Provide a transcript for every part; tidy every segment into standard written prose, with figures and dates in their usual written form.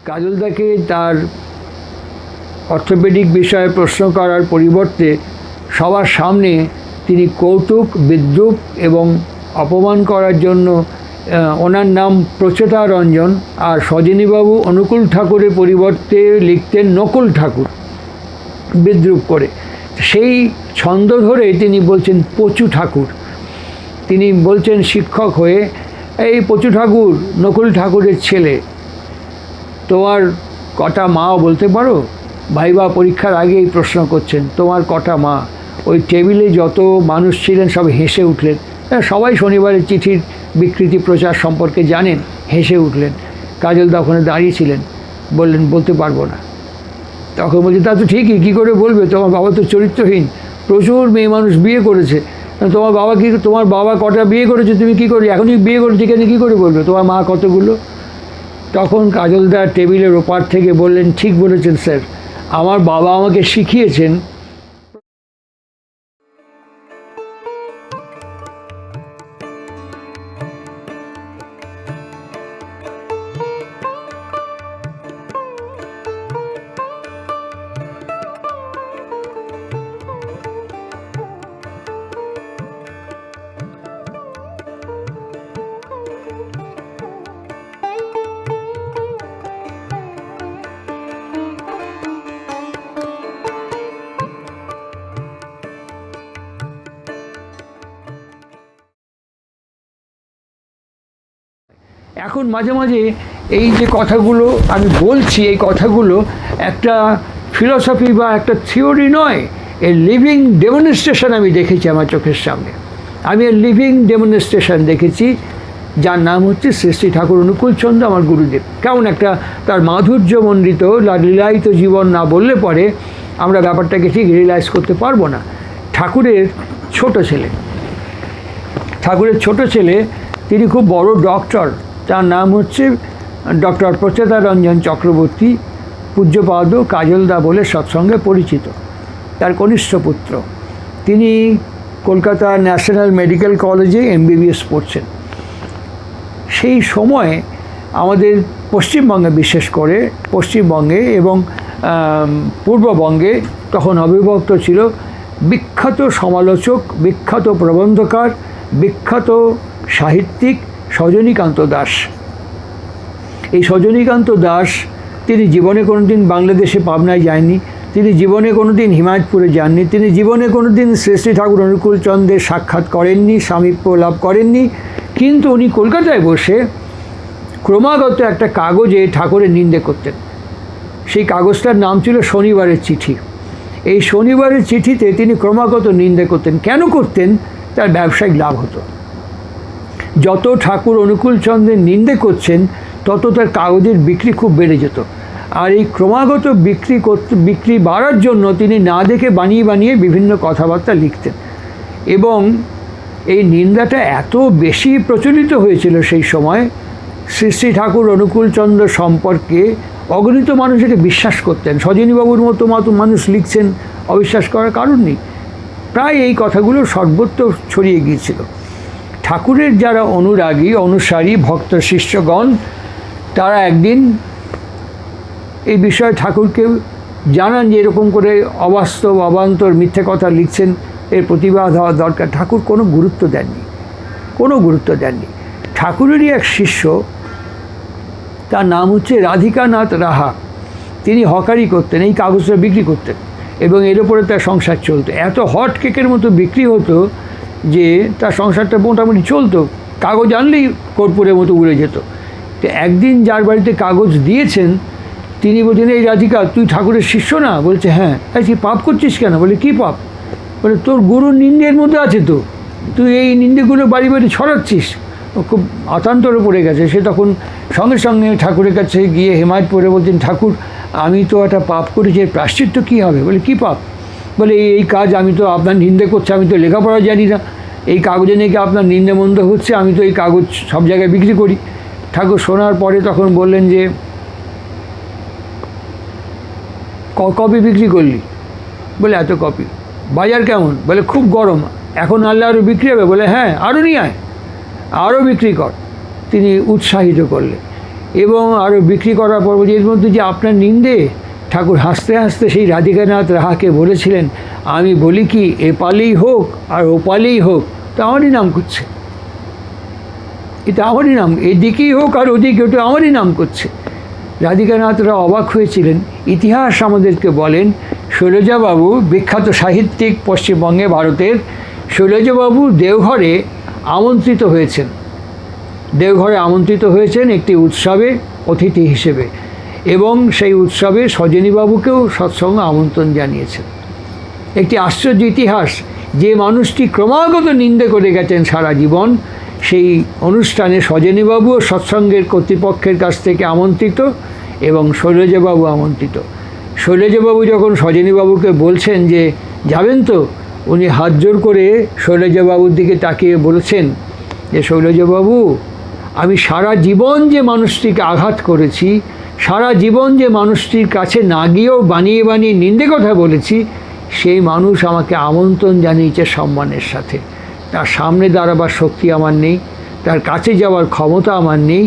কাজলদাকে তার অর্থোপেডিক বিষয়ে প্রশ্ন করার পরিবর্তে সবার সামনে তিনি কৌতুক, বিদ্রূপ এবং অপমান করার জন্য ওনার নাম প্রচেতা রঞ্জন, আর সজনীবাবু অনুকূল ঠাকুরের পরিবর্তে লিখতেন নকুল ঠাকুর বিদ্রূপ করে। সেই ছন্দ ধরে তিনি বলছেন পচু ঠাকুর। তিনি বলছেন শিক্ষক হয়ে, এই পচু ঠাকুর নকুল ঠাকুরের ছেলে, তোমার কটা মা বলতে পারো? ভাইবা পরীক্ষার আগে এই প্রশ্ন করছেন, তোমার কটা মা? ওই টেবিলে যত মানুষ ছিলেন সব হেসে উঠলেন। সবাই শনিবারের চিঠির বিকৃতি প্রচার সম্পর্কে জানেন, হেসে উঠলেন। কাজলদা ওখানে দাঁড়িয়েছিলেন, বললেন বলতে পারবো না। তখন বলছে, তা তো ঠিকই, কী করে বলবে? তোমার বাবা তো চরিত্রহীন, প্রচুর মেয়ে মানুষ বিয়ে করেছে। তোমার বাবা কটা বিয়ে করেছে, তুমি কী করে এখনই বিয়ে করেছে কেন, কী করে বলবে? তোমার মা কতগুলো? তখন কাজলদা টেবিলের ওপার থেকে বললেন, ঠিক বলেছেন স্যার, আমার বাবা আমাকে শিখিয়েছেন এখন মাঝে মাঝে এই যে কথাগুলো আমি বলছি, এই কথাগুলো একটা ফিলসফি বা একটা থিওরি নয়, এর লিভিং ডেমনস্ট্রেশন আমি দেখেছি আমার চোখের সামনে। আমি এর লিভিং ডেমনস্ট্রেশন দেখেছি, যার নাম হচ্ছে শ্রী শ্রী ঠাকুর অনুকূলচন্দ্র, আমার গুরুদেব। কেমন একটা তার মাধুর্যমণ্ডিত লীলায়িত জীবন না বললে পরে আমরা ব্যাপারটাকে ঠিক রিয়েলাইজ করতে পারবো না। ঠাকুরের ছোট ছেলে তিনি খুব বড় ডক্টর, তার নাম হচ্ছে ডক্টর প্রচেতা রঞ্জন চক্রবর্তী, পূজ্যপাদ কাজলদা বলে সৎসঙ্গে পরিচিত। তার কনিষ্ঠ পুত্র, তিনি কলকাতা ন্যাশনাল মেডিকেল কলেজে MBBS পড়ছেন। সেই সময়ে আমাদের পশ্চিমবঙ্গে, বিশেষ করে পশ্চিমবঙ্গে এবং পূর্ববঙ্গে তখন অবিভক্ত ছিল বিখ্যাত সমালোচক, বিখ্যাত প্রবন্ধকার, বিখ্যাত সাহিত্যিক সজনীকান্ত দাস। এই সজনীকান্ত দাস তিনি জীবনে কোনোদিন বাংলাদেশে পাবনায় যায়নি, তিনি জীবনে কোনোদিন হিমায়তপুরে যাননি, তিনি জীবনে কোনোদিন শ্রী শ্রী ঠাকুর অনুকূলচন্দ্রের সাক্ষাৎ করেননি, সামীপ্য লাভ করেননি। কিন্তু উনি কলকাতায় বসে ক্রমাগত একটা কাগজে ঠাকুরের নিন্দে করতেন। সেই কাগজটার নাম ছিল শনিবারের চিঠি। এই শনিবারের চিঠিতে তিনি ক্রমাগত নিন্দে করতেন। কেন করতেন? তার ব্যবসায়িক লাভ হতো। যত ঠাকুর অনুকূলচন্দ্রের নিন্দে করছেন তত তার কাগজের বিক্রি খুব বেড়ে যেত। আর এই ক্রমাগত বিক্রি বাড়ার জন্য তিনি না দেখে বানিয়ে বানিয়ে বিভিন্ন কথাবার্তা লিখতেন। এবং এই নিন্দাটা এত বেশি প্রচলিত হয়েছিল সেই সময়, শ্রী শ্রী ঠাকুর অনুকূলচন্দ্র সম্পর্কে অগণিত মানুষ একে বিশ্বাস করতেন। সজনীবাবুর মতো মানুষ লিখছেন, অবিশ্বাস করার কারণ নেই। প্রায় এই কথাগুলো সর্বত্র ছড়িয়ে গিয়েছিল। ঠাকুরের যারা অনুরাগী, অনুসারী, ভক্ত শিষ্যগণ, তারা একদিন এই বিষয়ে ঠাকুরকে জানান যে এরকম করে অবাস্তব, অবান্তর, মিথ্যে কথা লিখছেন, এর প্রতিবাদ হওয়া দরকার। ঠাকুর কোনো গুরুত্ব দেননি। ঠাকুরেরই এক শিষ্য, তার নাম হচ্ছে রাধিকানাথ রাহা, তিনি হকারি করতেন, এই কাগজটা বিক্রি করতেন এবং এর উপরে তার সংসার চলতো। এত হট কেকের মতো বিক্রি হতো যে তার সংসারটা মোটামুটি চলতো, কাগজ আনলেই কর্পূরের মতো উড়ে যেত। তো একদিন যার বাড়িতে কাগজ দিয়েছেন তিনি বলছেন, এই রাধিকা, তুই ঠাকুরের শিষ্য না? বলছে হ্যাঁ। তুই পাপ করছিস কেন? বলে কী পাপ? বলে তোর গুরুর নিন্দের মধ্যে আছে, তো তুই এই নিন্দেগুলো বাড়ি বাড়ি ছড়াচ্ছিস। ও খুব আতান্তরে পড়ে গেছে। সে তখন সঙ্গে সঙ্গে ঠাকুরের কাছে গিয়ে হেমায়তপুরে বলছেন, ঠাকুর, আমি তো একটা পাপ করেছি, এর প্রায়শ্চিত্ত কী হবে? বলে কী পাপ? বলে এই কাজ, আমি তো আপনার নিন্দে করছি, আমি তো লেখাপড়া জানি না, এই কাগজে নাকি আপনার নিন্দে মন্দ হচ্ছে, আমি তো এই কাগজ সব জায়গায় বিক্রি করি। ঠাকুর শোনার পরে তখন বললেন যে, কপি বিক্রি করলি? বলে এত কপি। বাজার কেমন? বলে খুব গরম, এখন আনলে আরও বিক্রি হবে? বলে হ্যাঁ, আরও নিয়ে আয়, আরও বিক্রি কর। তিনি উৎসাহিত করলেন। এবং আরও বিক্রি করার পর বলছে এর মধ্যে যে আপনার নিন্দে। ঠাকুর হাসতে হাসতে সেই রাধিকানাথ রাহাকে বলেছিলেন, আমি বলি কি এপালেই হোক আর ওপালেই হোক, তা আমারই নাম করছে, এটা আমারই নাম, এদিকেই হোক আর ওদিকে, ওটা আমারই নাম করছে। রাধিকানাথরা অবাক হয়েছিলেন। ইতিহাস আমাদেরকে বলেন, শৈলজাবাবু, বিখ্যাত সাহিত্যিক পশ্চিমবঙ্গে ভারতের, শৈলজাবাবু দেওঘরে আমন্ত্রিত হয়েছেন। দেওঘরে আমন্ত্রিত হয়েছেন একটি উৎসবে অতিথি হিসেবে, এবং সেই উৎসবে সজনীবাবুকেও সৎসঙ্গ আমন্ত্রণ জানিয়েছেন। একটি আশ্চর্য ইতিহাস, যে মানুষটি ক্রমাগত নিন্দে করে গেছেন সারা জীবন, সেই অনুষ্ঠানে সজনীবাবুও সৎসঙ্গের কর্তৃপক্ষের কাছ থেকে আমন্ত্রিত এবং শৈলজাবাবু আমন্ত্রিত। শৈলজাবাবু যখন সজনীবাবুকে বলছেন যে যাবেন তো, উনি হাত জোর করে শৈলজাবাবুর দিকে তাকিয়ে বলেছেন যে শৈলজাবাবু, আমি সারা জীবন যে মানুষটিকে আঘাত করেছি, সারা জীবন যে মানুষটির কাছে না গিয়েও বানিয়ে বানিয়ে নিন্দে কথা বলেছি, সেই মানুষ আমাকে আমন্ত্রণ জানিয়েছে সম্মানের সাথে। তার সামনে দাঁড়াবার শক্তি আমার নেই, তার কাছে যাওয়ার ক্ষমতা আমার নেই,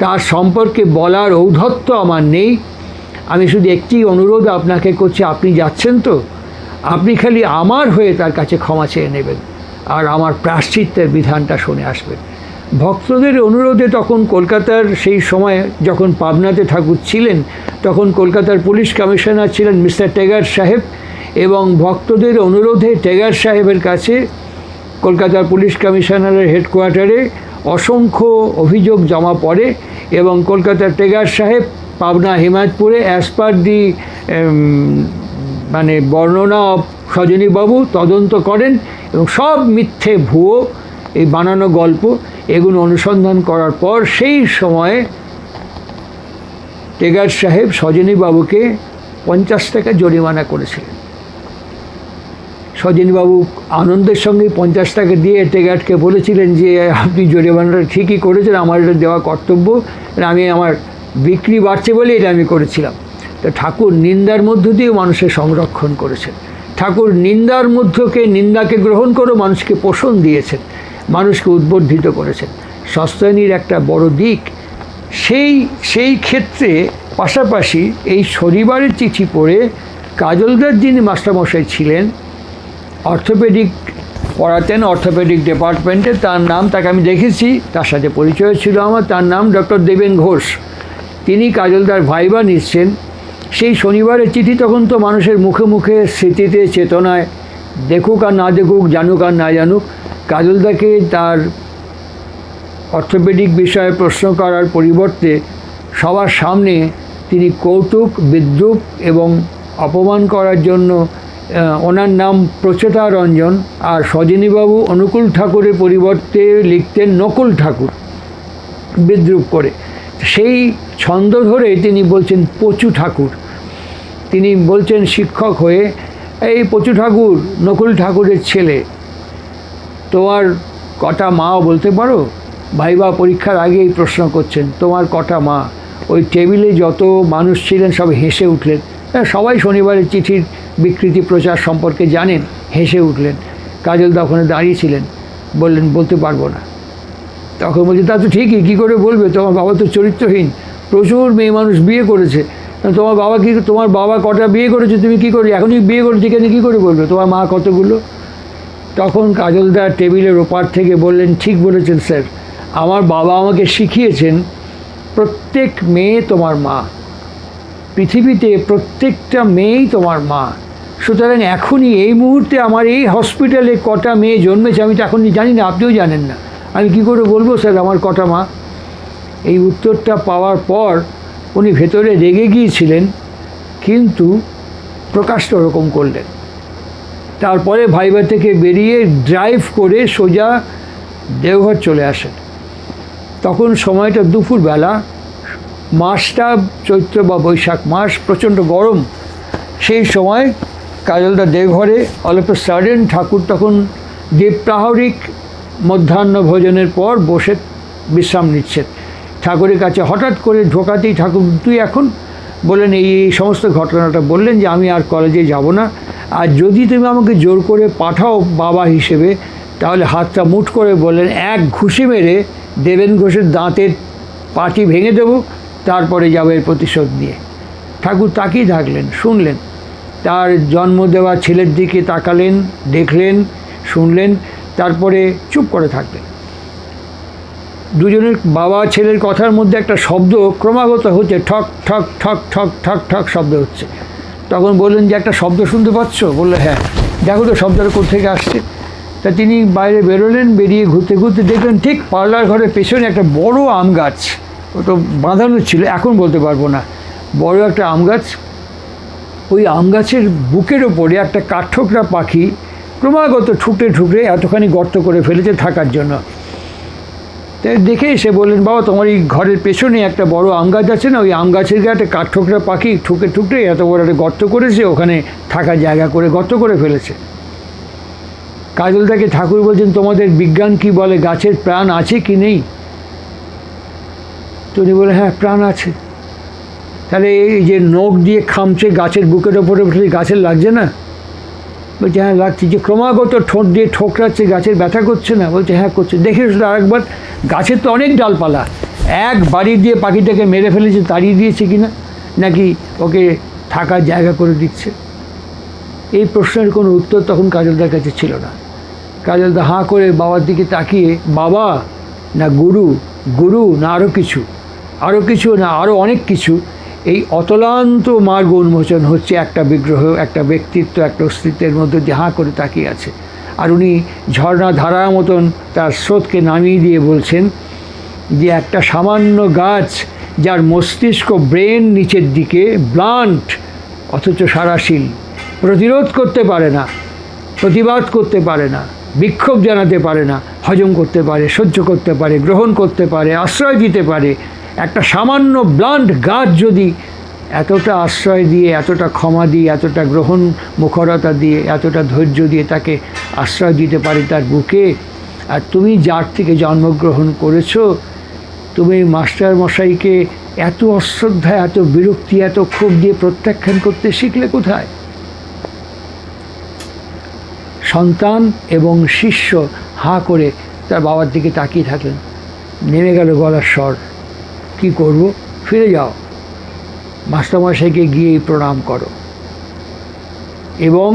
তার সম্পর্কে বলার ঔদ্ধত্য আমার নেই। আমি শুধু একটি অনুরোধ আপনাকে করছি, আপনি যাচ্ছেন তো, আপনি খালি আমার হয়ে তার কাছে ক্ষমা চেয়ে নেবেন আর আমার প্রায়শ্চিত্তের বিধানটা শুনে আসবেন। ভক্তদের অনুরোধে তখন কলকাতার, সেই সময় যখন পাবনাতে ঠাকুর ছিলেন, তখন কলকাতার পুলিশ কমিশনার ছিলেন মিস্টার টেগার সাহেব, এবং ভক্তদের অনুরোধে টেগার সাহেবের কাছে কলকাতার পুলিশ কমিশনারের হেডকোয়ার্টারে অসংখ্য অভিযোগ জমা পড়ে, এবং কলকাতার টেগার সাহেব পাবনা হিমায়তপুরে অ্যাজ পার দি মানে বর্ণনা সজনীবাবু তদন্ত করেন, এবং সব মিথ্যে ভুয়ো এই বানানো গল্প এগুলো অনুসন্ধান করার পর সেই সময়ে টেগার সাহেব সজনীবাবুকে 50 টাকা জরিমানা করেছিলেন। সজনীবাবু আনন্দের সঙ্গে 50 টাকা দিয়ে টেগারকে বলেছিলেন যে আপনি জরিমানাটা ঠিকই করেছেন, আমার এটা দেওয়া কর্তব্য, আমি আমার বিক্রি বাড়ছে বলে এটা আমি করেছিলাম। তো ঠাকুর নিন্দার মধ্য দিয়ে মানুষের সংরক্ষণ করেছেন। ঠাকুর নিন্দার মধ্যকে, নিন্দাকে গ্রহণ করে মানুষকে পোষণ দিয়েছেন, মানুষকে উদ্বর্ধিত করেছেন। সস্তায়নীর একটা বড় দিক সেই ক্ষেত্রে পাশাপাশি এই শনিবারের চিঠি পড়ে কাজলদার যিনি মাস্টারমশাই ছিলেন, অর্থোপেডিক পড়াতেন অর্থোপেডিক ডিপার্টমেন্টে, তার নাম, তাকে আমি দেখেছি, তার সাথে পরিচয় ছিল আমার, তার নাম ডক্টর দেবেন ঘোষ। তিনি কাজলদার ভাইবা নিচ্ছেন। সেই শনিবারের চিঠি তখন তো মানুষের মুখে মুখে, স্মৃতিতে, চেতনায়, দেখুক আর না দেখুক, জানুক আর না জানুক, কাজলদাকে তার অর্থোপেডিক বিষয়ে প্রশ্ন করার পরিবর্তে সবার সামনে তিনি কৌতুক, বিদ্রূপ এবং অপমান করার জন্য ওনার নাম প্রচেতা রঞ্জন, আর সজনীবাবু অনুকূল ঠাকুরের পরিবর্তে লিখতেন নকুল ঠাকুর, বিদ্রূপ করে। সেই ছন্দ ধরে তিনি বলছেন পচু ঠাকুর। তিনি বলছেন শিক্ষক হয়ে, এই পচু ঠাকুর নকুল ঠাকুরের ছেলে, তোমার কটা মাও বলতে পারো? ভাইবা পরীক্ষার আগেই প্রশ্ন করছেন, তোমার কটা মা? ওই টেবিলে যত মানুষ ছিলেন সব হেসে উঠলেন। সবাই শনিবারের চিঠির বিকৃতি প্রচার সম্পর্কে জানেন, হেসে উঠলেন। কাজলদা ওখানে দাঁড়িয়েছিলেন, বললেন বলতে পারবো না। তখন বলছে তা তো ঠিকই, কী করে বলবে, তোমার বাবা তো চরিত্রহীন, প্রচুর মেয়ে মানুষ বিয়ে করেছে, তোমার বাবা কি, তোমার বাবা কটা বিয়ে করেছে, তুমি কী করে এখনই বিয়ে করেছি কেন, কী করে বলবে, তোমার মা কতগুলো? তখন কাজলদা টেবিলের ওপার থেকে বললেন, ঠিক বলেছেন স্যার, আমার বাবা আমাকে শিখিয়েছেন প্রত্যেক মেয়ে তোমার মা, পৃথিবীতে প্রত্যেকটা মেয়েই তোমার মা। সুতরাং এখনই এই মুহূর্তে আমার এই হসপিটালে কটা মেয়ে জন্মেছে আমি তো এখনই জানি না, আপনিও জানেন না, আমি কি করে বলবো স্যার আমার কটা মা? এই উত্তরটা পাওয়ার পর উনি ভেতরে রেগে গিয়েছিলেন, কিন্তু প্রকাশটা ওরকম করলেন। তারপরে ভাইবা থেকে বেরিয়ে ড্রাইভ করে সোজা দেওঘর চলে আসেন। তখন সময়টা দুপুরবেলা, মাসটা চৈত্র বা বৈশাখ মাস, প্রচণ্ড গরম। সেই সময় কাজলদা দেওঘরে অল অফ এ সাডেন ঠাকুর তখন দ্বীপ্রাহরিক মধ্যাহ্ন ভোজনের পর বসে বিশ্রাম নিচ্ছেন। ঠাকুরের কাছে হঠাৎ করে ঢোকাতেই ঠাকুর, তুই এখন বললেন, এই সমস্ত ঘটনাটা বললেন যে আমি আর কলেজে যাব না, আর যদি তুমি আমাকে জোর করে পাঠাও বাবা হিসেবে, তাহলে হাতটা মুঠ করে বললেন, এক ঘুষি মেরে দেবেন ঘোষের দাঁতের পাটি ভেঙে দেবো, তারপরে যাবো এর প্রতিশোধ নিয়ে। ঠাকুর তাকিয়ে থাকলেন, শুনলেন, তার জন্ম দেওয়া ছেলের দিকে তাকালেন, দেখলেন, শুনলেন, তারপরে চুপ করে থাকলেন। দুজনের বাবা ছেলের কথার মধ্যে একটা শব্দ ক্রমাগত হচ্ছে, ঠক ঠক ঠক ঠক ঠক ঠক শব্দ হচ্ছে। তখন বললেন যে একটা শব্দ শুনতে পাচ্ছ? বললো হ্যাঁ। দেখো তো শব্দটা কোত্থেকে আসছে। তা তিনি বাইরে বেরোলেন, বেরিয়ে ঘুরতে ঘুরতে দেখলেন ঠিক পার্লার ঘরের পেছনে একটা বড় আম গাছ, ও তো বাঁধানো ছিল, এখন বলতে পারবো না, বড় একটা আম গাছ। ওই আম গাছের বুকের ওপরে একটা কাঠঠোকরা পাখি ক্রমাগত ঠুকরে ঠুকরে এতখানি গর্ত করে ফেলেছে থাকার জন্য। তাই দেখে এসে বললেন, বাবা তোমার এই ঘরের পেছনে একটা বড় আম গাছ আছে না, ওই আম গাছের গায়ে একটা কাঠঠোকরা পাখি ঠুকে ঠুকরে এত বড় একটা গর্ত করেছে, ওখানে থাকার জায়গা করে গর্ত করে ফেলেছে। কাজলদাকে ঠাকুর বলছেন, তোমাদের বিজ্ঞান কি বলে, গাছের প্রাণ আছে কি নেই? তো উনি বলে হ্যাঁ প্রাণ আছে। তাহলে এই যে নখ দিয়ে খামছে গাছের বুকের ওপরে উঠলে গাছের লাগছে না? বলছে হ্যাঁ লাগছে। যে ক্রমাগত ঠোঁট দিয়ে ঠোকরাচ্ছে, গাছের ব্যথা করছে না? বলছে হ্যাঁ করছে। দেখে শুধু আরেকবার, গাছের তো অনেক ডালপালা, এক বাড়ি দিয়ে পাখিটাকে মেরে ফেলেছে, তাড়িয়ে দিয়েছে কিনা, নাকি ওকে থাকার জায়গা করে দিচ্ছে? এই প্রশ্নের কোনো উত্তর তখন কাজলদার কাছে ছিল না। কাজলদা হাঁ করে বাবার দিকে তাকিয়ে, বাবা না গুরু, গুরু না আরও কিছু, আরও কিছু না আরও অনেক কিছু, এই অতলান্ত মার্গ উন্মোচন হচ্ছে একটা বিগ্রহ, একটা ব্যক্তিত্ব, একটা অস্তিত্বের মধ্যে দিয়ে হাঁ করে তাকিয়ে আছে। আর উনি ঝর্ণা ধারার মতন তার স্রোতকে নামিয়ে দিয়ে বলছেন যে একটা সামান্য গাছ যার মস্তিষ্ক, ব্রেন নিচের দিকে ব্লান্ট, অথচ সারাশীল, প্রতিরোধ করতে পারে না, প্রতিবাদ করতে পারে না, বিক্ষোভ জানাতে পারে না, হজম করতে পারে, সহ্য করতে পারে, গ্রহণ করতে পারে, আশ্রয় দিতে পারে। একটা সামান্য ব্লান্ট গাছ যদি এতটা আশ্রয় দিয়ে, এতটা ক্ষমা দিয়ে, এতটা গ্রহণ মুখরতা দিয়ে, এতটা ধৈর্য দিয়ে তাকে আশ্রয় দিতে পারে তার বুকে, আর তুমি যার থেকে জন্মগ্রহণ করেছো, তুমি মাস্টার মশাইকে এত অশ্রদ্ধা, এত বিরক্তি, এত ক্ষোভ দিয়ে প্রত্যাখ্যান করতে শিখলে কোথায়? সন্তান এবং শিষ্য হাঁ করে তার বাবার দিকে তাকিয়ে থাকলেন। নেমে গেল গলার স্বর, কি করব? ফিরে যাও, মাস্টারমশাইকে গিয়ে প্রণাম করো, এবং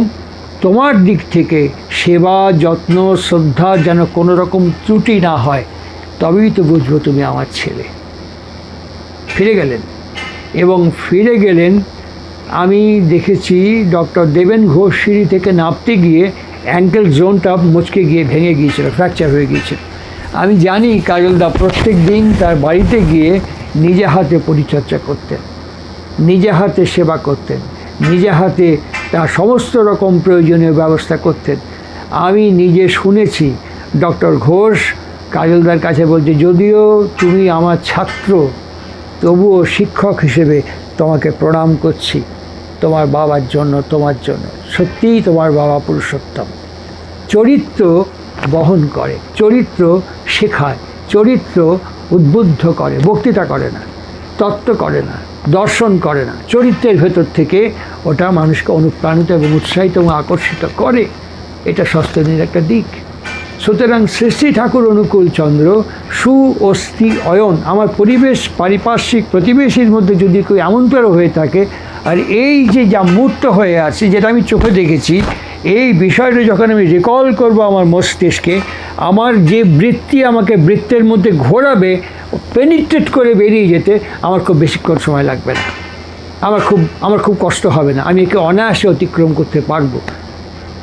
তোমার দিক থেকে সেবা, যত্ন, শ্রদ্ধা যেন কোনো রকম ত্রুটি না হয়, তবেই তো বুঝবো তুমি আমার ছেলে। ফিরে গেলেন, এবং ফিরে গেলেন। আমি দেখেছি ডক্টর দেবেন ঘোষ সিঁড়ি থেকে নামতে গিয়ে অ্যাঙ্কেল জোনটা মুচকে গিয়ে ভেঙে গিয়েছিল, ফ্র্যাকচার হয়ে গিয়েছিল। আমি জানি কাজলদা প্রত্যেক দিন তার বাড়িতে গিয়ে নিজে হাতে পরিচর্যা করতেন, নিজে হাতে সেবা করতেন, নিজে হাতে তার সমস্ত রকম প্রয়োজনীয় ব্যবস্থা করতেন। আমি নিজে শুনেছি ডক্টর ঘোষ কাজলদার কাছে বলছে, যদিও তুমি আমার ছাত্র, তবুও শিক্ষক হিসেবে তোমাকে প্রণাম করছি, তোমার বাবার জন্য, তোমার জন্য। সত্যিই তোমার বাবা পুরুষোত্তম। চরিত্র বহন করে, চরিত্র শেখায়, চরিত্র উদ্বুদ্ধ করে, বক্তৃতা করে না, তত্ত্ব করে না, দর্শন করে না, চরিত্রের ভেতর থেকে ওটা মানুষকে অনুপ্রাণিত এবং উৎসাহিত এবং আকর্ষিত করে। এটা সস্তনের একটা দিক। সুতরাং শ্রী শ্রী ঠাকুর অনুকূল চন্দ্র সু অস্থি অয়ন, আমার পরিবেশ, পারিপার্শ্বিক প্রতিবেশীর মধ্যে যদি কেউ এমনতর হয়ে থাকে, আর এই যে যা মূর্ত হয়ে আছে, যেটা আমি চোখে দেখেছি, এই বিষয়টা যখন আমি রিকল করব আমার মস্তিষ্কে, আমার যে বৃত্তি আমাকে বৃত্তের মধ্যে ঘোরাবে, পেনিট্রেট করে বেরিয়ে যেতে আমার খুব বেশিক্ষণ সময় লাগবে না, আমার খুব কষ্ট হবে না, আমি একে অনায়াসে অতিক্রম করতে পারবো।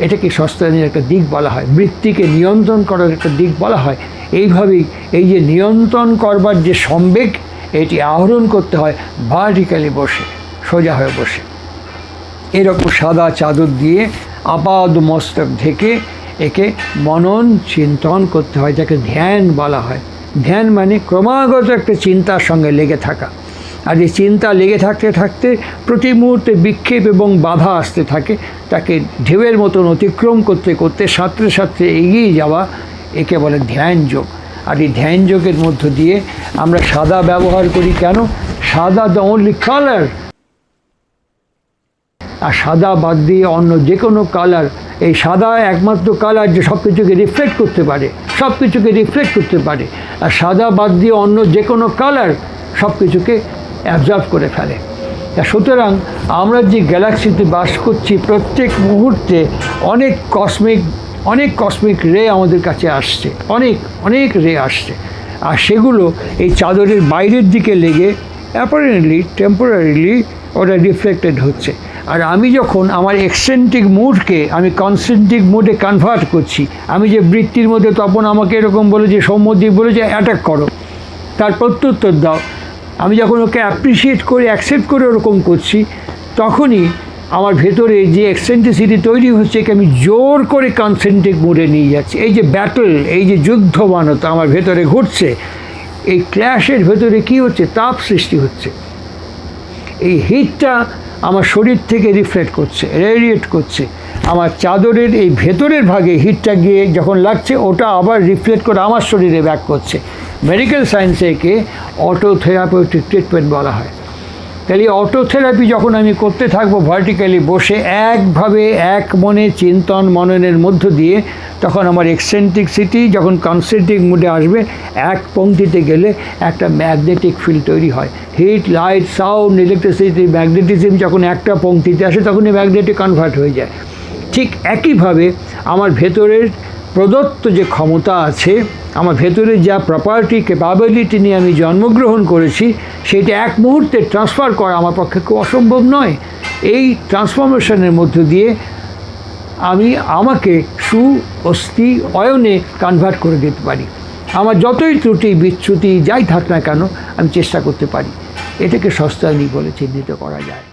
এটাকে সস্তানের একটা দিক বলা হয়, বৃত্তিকে নিয়ন্ত্রণ করার একটা দিক বলা হয়। এইভাবেই এই যে নিয়ন্ত্রণ করবার যে সম্বেগ, এটি আহরণ করতে হয় ভার্টিক্যালি বসে, সোজা হয়ে বসে, এরকম সাদা চাদর দিয়ে আপাদ মস্তক ঢেকে একে মনন চিন্তন করতে হয়, যাকে ধ্যান বলা হয়। ধ্যান মানে ক্রমাগত একটা চিন্তার সঙ্গে লেগে থাকা, আর এই চিন্তা লেগে থাকতে থাকতে প্রতি মুহূর্তে বিক্ষেপ এবং বাধা আসতে থাকে, তাকে ঢেউয়ের মতন অতিক্রম করতে করতে সাঁতরে সাঁতরে এগিয়ে যাওয়া, একে বলে ধ্যান যোগ। আর এই ধ্যান যোগের মধ্য দিয়ে আমরা সাদা ব্যবহার করি কেন? সাদা দ্য অনলি কালার। আর সাদা বাদ দিয়ে অন্য যে কোনো কালার, এই সাদা একমাত্র কালার যে সব কিছুকে রিফ্লেক্ট করতে পারে, সব কিছুকে রিফ্লেক্ট করতে পারে, আর সাদা বাদ দিয়ে অন্য যে কোনো কালার সব কিছুকে অ্যাবজর্ব করে ফেলে। তা সুতরাং আমরা যে গ্যালাক্সিতে বাস করছি, প্রত্যেক মুহূর্তে অনেক কসমিক রে আমাদের কাছে আসছে, অনেক রে আসছে, আর সেগুলো এই চাদরের বাইরের দিকে লেগে অ্যাপারেন্টলি টেম্পোরারিলি ওটা রিফ্লেক্টেড হচ্ছে। আর আমি যখন আমার এক্সেন্ট্রিক মুডকে আমি কনসেন্ট্রিক মুডে কনভার্ট করছি, আমি যে বৃত্তির মধ্যে, তখন আমাকে এরকম বলে যে সৌম্যদ্বীপ বলে যে অ্যাটাক করো, তার প্রত্যুত্তর দাও, আমি যখন ওকে অ্যাপ্রিসিয়েট করে অ্যাকসেপ্ট করে ওরকম করছি, তখনই আমার ভেতরে যে এক্সেন্ট্রিসিটি তৈরি হচ্ছে, একে আমি জোর করে কনসেন্ট্রিক মুডে নিয়ে যাচ্ছি। এই যে ব্যাটল, এই যে যুদ্ধমানতা আমার ভেতরে ঘটছে, এই ক্ল্যাশের ভেতরে কি হচ্ছে, তাপ সৃষ্টি হচ্ছে। এই হিটটা আমার শরীর থেকে রিফ্লেক্ট করছে, রেডিয়েট করছে, আমার চাদরের এই ভেতরের ভাগে হিটটা গিয়ে যখন লাগছে, ওটা আবার রিফ্লেক্ট করে আমার শরীরে ব্যাক করছে। মেডিকেল সায়েন্সে একে অটোথেরাপিউটিক ট্রিটমেন্ট বলা হয়। তাহলে অটোথেরাপি যখন আমি করতে থাকবো ভার্টিক্যালি বসে একভাবে এক মনে চিন্তন মননের মধ্য দিয়ে, তখন আমার এক্সেন্ট্রিসিটি যখন কনসেন্ট্রিক মুডে আসবে, এক পংক্তিতে গেলে একটা ম্যাগনেটিক ফিল্ড তৈরি হয়। Heat, light, sound, electricity, magnetism যখন একটা পংক্তিতে আসে, তখনই ম্যাগনেটিক কনভার্ট হয়ে যায়। ঠিক একইভাবে আমার ভেতরের প্রদত্ত যে ক্ষমতা আছে, আমার ভেতরে যা প্রপার্টি ক্যাপাবিলিটি নিয়ে আমি জন্মগ্রহণ করেছি, সেটা এক মুহূর্তে ট্রান্সফার করা আমার পক্ষে খুব অসম্ভব নয়। এই ট্রান্সফরমেশনের মধ্য দিয়ে আমি আমাকে অস্থি অয়নে কনভার্ট করে দিতে পারি। আমার যতই ত্রুটি বিচ্যুতি যাই থাক না কেন, আমি চেষ্টা করতে পারি। এটাকে সস্তায়নী বলে চিহ্নিত করা যায়।